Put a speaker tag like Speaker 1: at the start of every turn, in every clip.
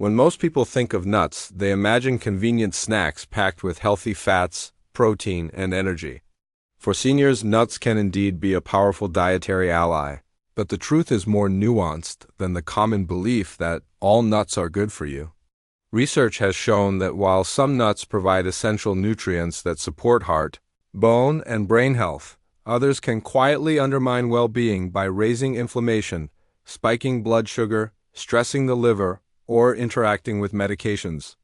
Speaker 1: When most people think of nuts, they imagine convenient snacks packed with healthy fats, protein, and energy. For seniors, nuts can indeed be a powerful dietary ally, but the truth is more nuanced than the common belief that all nuts are good for you. Research has shown that while some nuts provide essential nutrients that support heart, bone, and brain health, others can quietly undermine well-being by raising inflammation, spiking blood sugar, stressing the liver, or interacting with medications.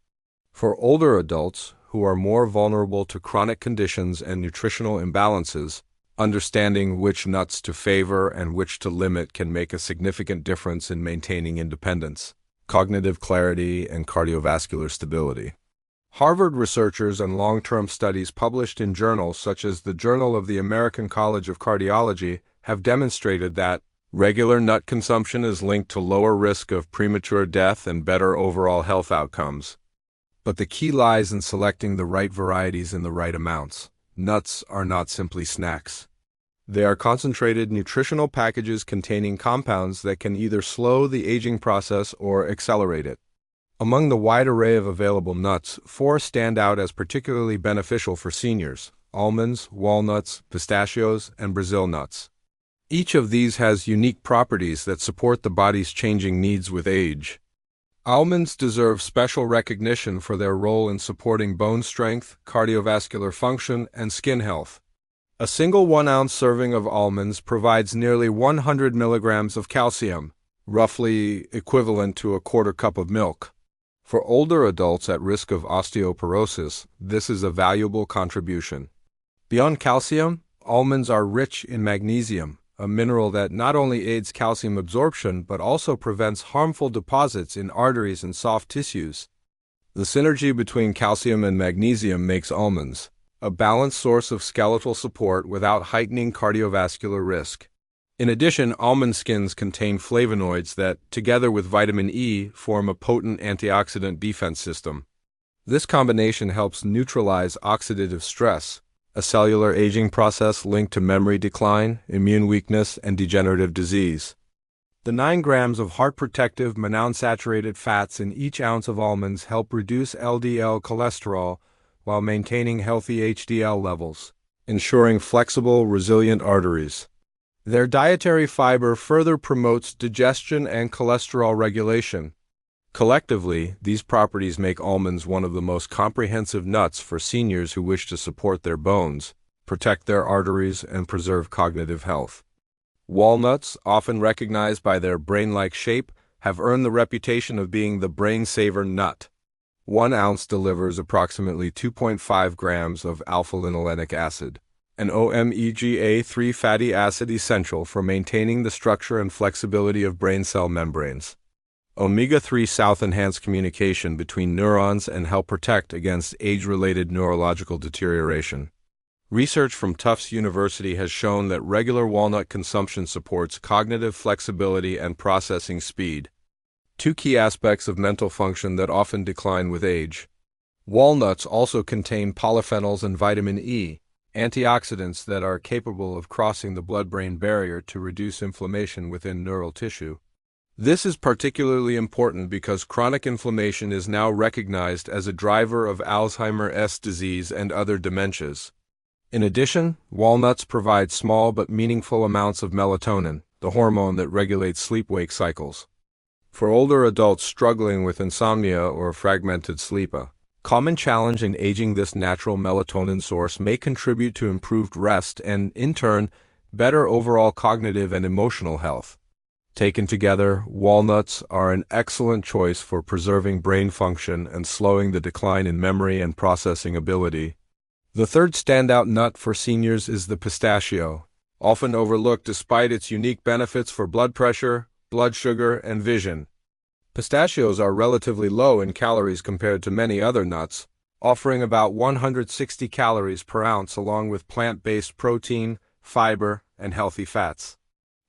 Speaker 1: For older adults who are more vulnerable to chronic conditions and nutritional imbalances, understanding which nuts to favor and which to limit can make a significant difference in maintaining independence, cognitive clarity, and cardiovascular stability. Harvard researchers and long-term studies published in journals such as the Journal of the American College of Cardiology have demonstrated that regular nut consumption is linked to lower risk of premature death and better overall health outcomes. But the key lies in selecting the right varieties in the right amounts. Nuts are not simply snacks. They are concentrated nutritional packages containing compounds that can either slow the aging process or accelerate it. Among the wide array of available nuts, 4 stand out as particularly beneficial for seniors: almonds, walnuts, pistachios, and Brazil nuts. Each of these has unique properties that support the body's changing needs with age. Almonds deserve special recognition for their role in supporting bone strength, cardiovascular function, and skin health. A single 1-ounce serving of almonds provides nearly 100 milligrams of calcium, roughly equivalent to a quarter cup of milk. For older adults at risk of osteoporosis, this is a valuable contribution. Beyond calcium, almonds are rich in magnesium, a mineral that not only aids calcium absorption but also prevents harmful deposits in arteries and soft tissues. The synergy between calcium and magnesium makes almonds a balanced source of skeletal support without heightening cardiovascular risk. In addition, almond skins contain flavonoids that, together with vitamin E, form a potent antioxidant defense system. This combination helps neutralize oxidative stress, a cellular aging process linked to memory decline, immune weakness, and degenerative disease. The 9 grams of heart-protective monounsaturated fats in each ounce of almonds help reduce LDL cholesterol while maintaining healthy HDL levels, ensuring flexible, resilient arteries. Their dietary fiber further promotes digestion and cholesterol regulation. Collectively, these properties make almonds one of the most comprehensive nuts for seniors who wish to support their bones, protect their arteries, and preserve cognitive health. Walnuts, often recognized by their brain-like shape, have earned the reputation of being the brain-saver nut. 1 ounce delivers approximately 2.5 grams of alpha-linolenic acid, an omega-3 fatty acid essential for maintaining the structure and flexibility of brain cell membranes. Omega-3 south enhance communication between neurons and help protect against age-related neurological deterioration. Research from Tufts University has shown that regular walnut consumption supports cognitive flexibility and processing speed, 2 key aspects of mental function that often decline with age. Walnuts also contain polyphenols and vitamin E, antioxidants that are capable of crossing the blood-brain barrier to reduce inflammation within neural tissue. This is particularly important because chronic inflammation is now recognized as a driver of Alzheimer's disease and other dementias. In addition, walnuts provide small but meaningful amounts of melatonin, the hormone that regulates sleep-wake cycles. For older adults struggling with insomnia or fragmented sleep, a common challenge in aging, this natural melatonin source may contribute to improved rest and, in turn, better overall cognitive and emotional health. Taken together, walnuts are an excellent choice for preserving brain function and slowing the decline in memory and processing ability. The third standout nut for seniors is the pistachio, often overlooked despite its unique benefits for blood pressure, blood sugar, and vision. Pistachios are relatively low in calories compared to many other nuts, offering about 160 calories per ounce along with plant-based protein, fiber, and healthy fats.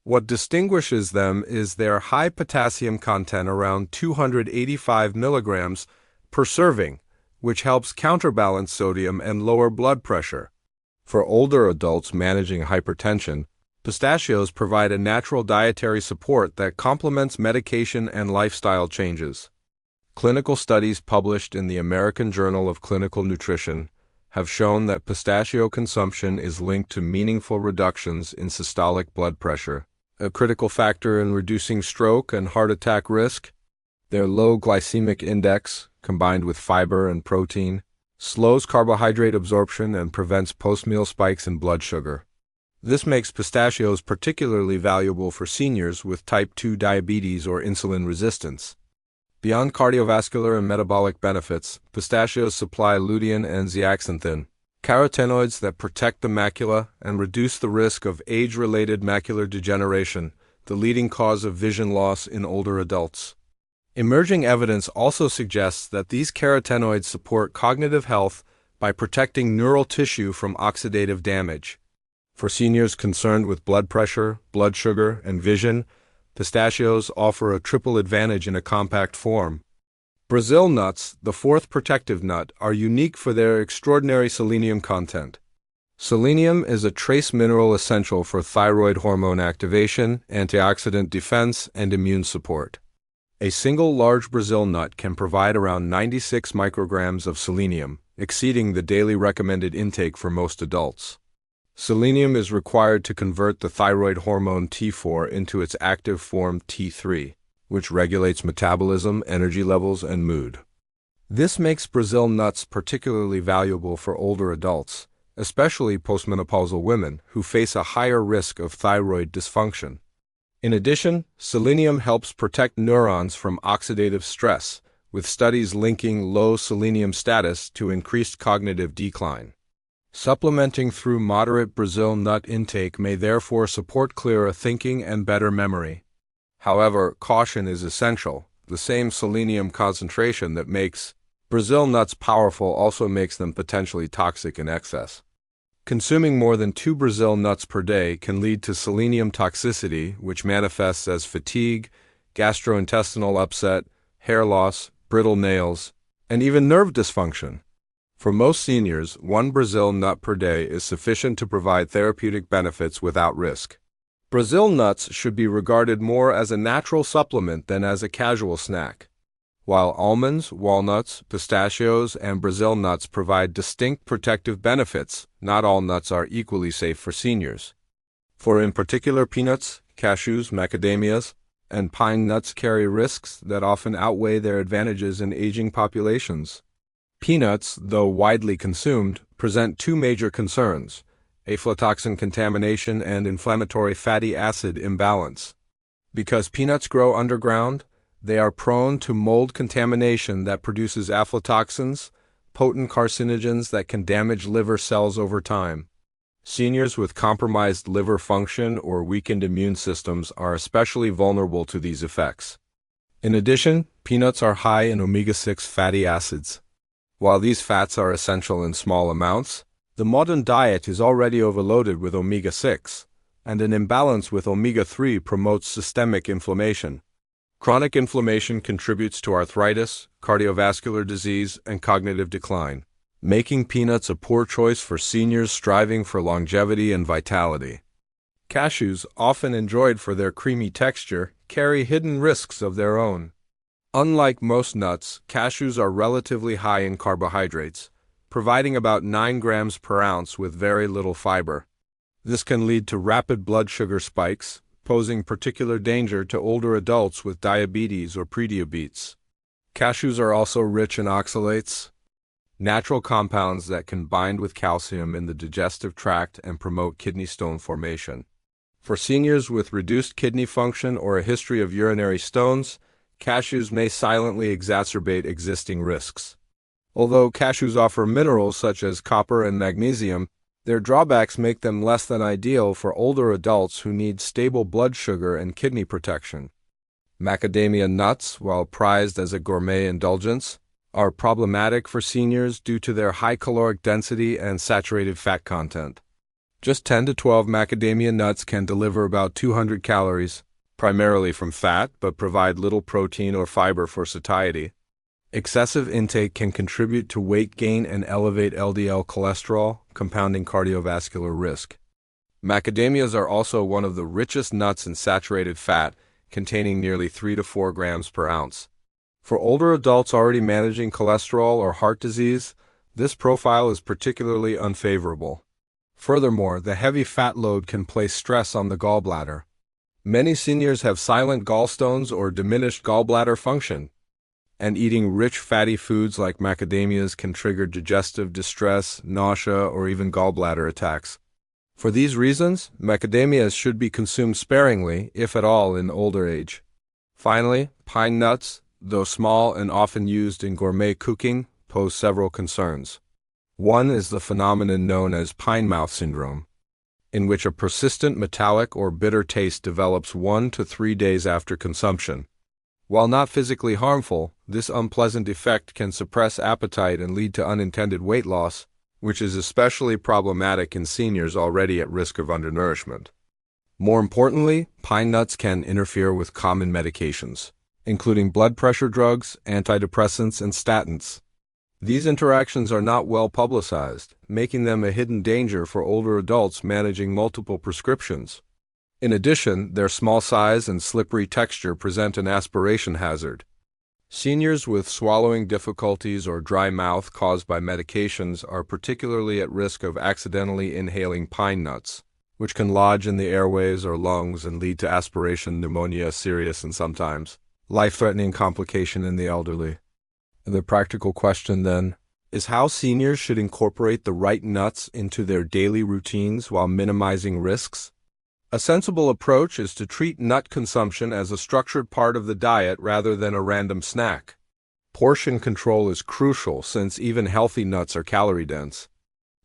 Speaker 1: What distinguishes them is their high potassium content, around 285 milligrams per serving, which helps counterbalance sodium and lower blood pressure. For older adults managing hypertension, pistachios provide a natural dietary support that complements medication and lifestyle changes. Clinical studies published in the American Journal of Clinical Nutrition have shown that pistachio consumption is linked to meaningful reductions in systolic blood pressure, a critical factor in reducing stroke and heart attack risk. Their low glycemic index, combined with fiber and protein, slows carbohydrate absorption and prevents post-meal spikes in blood sugar. This makes pistachios particularly valuable for seniors with type 2 diabetes or insulin resistance. Beyond cardiovascular and metabolic benefits, pistachios supply lutein and zeaxanthin, carotenoids that protect the macula and reduce the risk of age-related macular degeneration, the leading cause of vision loss in older adults. Emerging evidence also suggests that these carotenoids support cognitive health by protecting neural tissue from oxidative damage. For seniors concerned with blood pressure, blood sugar, and vision, pistachios offer a triple advantage in a compact form. Brazil nuts, the fourth protective nut, are unique for their extraordinary selenium content. Selenium is a trace mineral essential for thyroid hormone activation, antioxidant defense, and immune support. A single large Brazil nut can provide around 96 micrograms of selenium, exceeding the daily recommended intake for most adults. Selenium is required to convert the thyroid hormone T4 into its active form T3, which regulates metabolism, energy levels, and mood. This makes Brazil nuts particularly valuable for older adults, especially postmenopausal women who face a higher risk of thyroid dysfunction. In addition, selenium helps protect neurons from oxidative stress, with studies linking low selenium status to increased cognitive decline. Supplementing through moderate Brazil nut intake may therefore support clearer thinking and better memory. However, caution is essential. The same selenium concentration that makes Brazil nuts powerful also makes them potentially toxic in excess. Consuming more than 2 Brazil nuts per day can lead to selenium toxicity, which manifests as fatigue, gastrointestinal upset, hair loss, brittle nails, and even nerve dysfunction. For most seniors, 1 Brazil nut per day is sufficient to provide therapeutic benefits without risk. Brazil nuts should be regarded more as a natural supplement than as a casual snack. While almonds, walnuts, pistachios, and Brazil nuts provide distinct protective benefits, not all nuts are equally safe for seniors. For in particular, peanuts, cashews, macadamias, and pine nuts carry risks that often outweigh their advantages in aging populations. Peanuts, though widely consumed, present 2 major concerns: aflatoxin contamination and inflammatory fatty acid imbalance. Because peanuts grow underground, they are prone to mold contamination that produces aflatoxins, potent carcinogens that can damage liver cells over time. Seniors with compromised liver function or weakened immune systems are especially vulnerable to these effects. In addition, peanuts are high in omega-6 fatty acids. While these fats are essential in small amounts, the modern diet is already overloaded with omega-6, and an imbalance with omega-3 promotes systemic inflammation. Chronic inflammation contributes to arthritis, cardiovascular disease, and cognitive decline, making peanuts a poor choice for seniors striving for longevity and vitality. Cashews, often enjoyed for their creamy texture, carry hidden risks of their own. Unlike most nuts, cashews are relatively high in carbohydrates, providing about 9 grams per ounce with very little fiber. This can lead to rapid blood sugar spikes, posing particular danger to older adults with diabetes or prediabetes. Cashews are also rich in oxalates, natural compounds that can bind with calcium in the digestive tract and promote kidney stone formation. For seniors with reduced kidney function or a history of urinary stones, cashews may silently exacerbate existing risks. Although cashews offer minerals such as copper and magnesium, their drawbacks make them less than ideal for older adults who need stable blood sugar and kidney protection. Macadamia nuts, while prized as a gourmet indulgence, are problematic for seniors due to their high caloric density and saturated fat content. Just 10 to 12 macadamia nuts can deliver about 200 calories, primarily from fat, but provide little protein or fiber for satiety. Excessive intake can contribute to weight gain and elevate LDL cholesterol, compounding cardiovascular risk. Macadamias are also one of the richest nuts in saturated fat, containing nearly 3 to 4 grams per ounce. For older adults already managing cholesterol or heart disease, this profile is particularly unfavorable. Furthermore, the heavy fat load can place stress on the gallbladder. Many seniors have silent gallstones or diminished gallbladder function, and eating rich fatty foods like macadamias can trigger digestive distress, nausea, or even gallbladder attacks. For these reasons, macadamias should be consumed sparingly, if at all, in older age. Finally, pine nuts, though small and often used in gourmet cooking, pose several concerns. One is the phenomenon known as pine mouth syndrome, in which a persistent metallic or bitter taste develops 1 to 3 days after consumption. While not physically harmful, this unpleasant effect can suppress appetite and lead to unintended weight loss, which is especially problematic in seniors already at risk of undernourishment. More importantly, pine nuts can interfere with common medications, including blood pressure drugs, antidepressants, and statins. These interactions are not well publicized, making them a hidden danger for older adults managing multiple prescriptions. In addition, their small size and slippery texture present an aspiration hazard. Seniors with swallowing difficulties or dry mouth caused by medications are particularly at risk of accidentally inhaling pine nuts, which can lodge in the airways or lungs and lead to aspiration pneumonia, a serious and sometimes life-threatening complication in the elderly. The practical question, then, is how seniors should incorporate the right nuts into their daily routines while minimizing risks. A sensible approach is to treat nut consumption as a structured part of the diet rather than a random snack. Portion control is crucial since even healthy nuts are calorie-dense.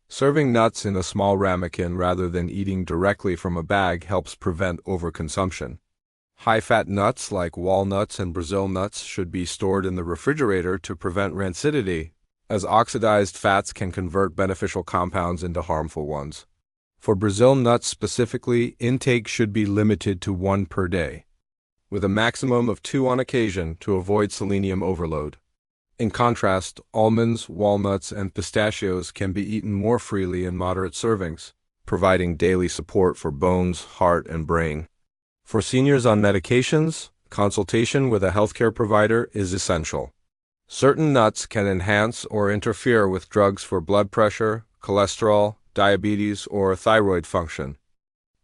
Speaker 1: Serving nuts in a small ramekin rather than eating directly from a bag helps prevent overconsumption. High-fat nuts like walnuts and Brazil nuts should be stored in the refrigerator to prevent rancidity, as oxidized fats can convert beneficial compounds into harmful ones. For Brazil nuts specifically, intake should be limited to 1 per day, with a maximum of 2 on occasion to avoid selenium overload. In contrast, almonds, walnuts, and pistachios can be eaten more freely in moderate servings, providing daily support for bones, heart, and brain. For seniors on medications, consultation with a healthcare provider is essential. Certain nuts can enhance or interfere with drugs for blood pressure, cholesterol, diabetes, or thyroid function.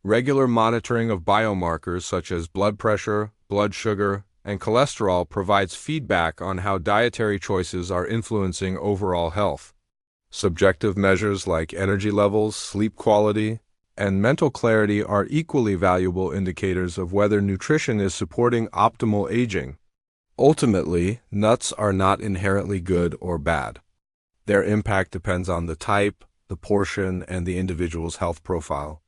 Speaker 1: Regular monitoring of biomarkers such as blood pressure, blood sugar, and cholesterol provides feedback on how dietary choices are influencing overall health. Subjective measures like energy levels, sleep quality, and mental clarity are equally valuable indicators of whether nutrition is supporting optimal aging. Ultimately, nuts are not inherently good or bad. Their impact depends on the type, the portion, and the individual's health profile.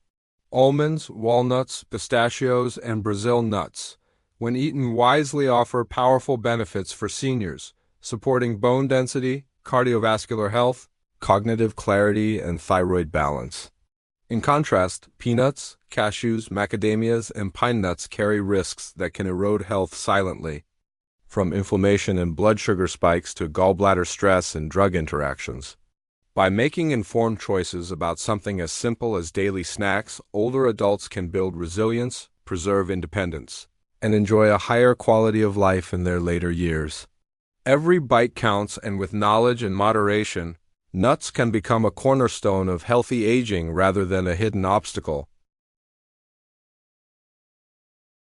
Speaker 1: Almonds, walnuts, pistachios, and Brazil nuts, when eaten wisely, offer powerful benefits for seniors, supporting bone density, cardiovascular health, cognitive clarity, and thyroid balance. In contrast, peanuts, cashews, macadamias, and pine nuts carry risks that can erode health silently, from inflammation and blood sugar spikes to gallbladder stress and drug interactions. By making informed choices about something as simple as daily snacks, older adults can build resilience, preserve independence, and enjoy a higher quality of life in their later years. Every bite counts, and with knowledge and moderation, nuts can become a cornerstone of healthy aging rather than a hidden obstacle.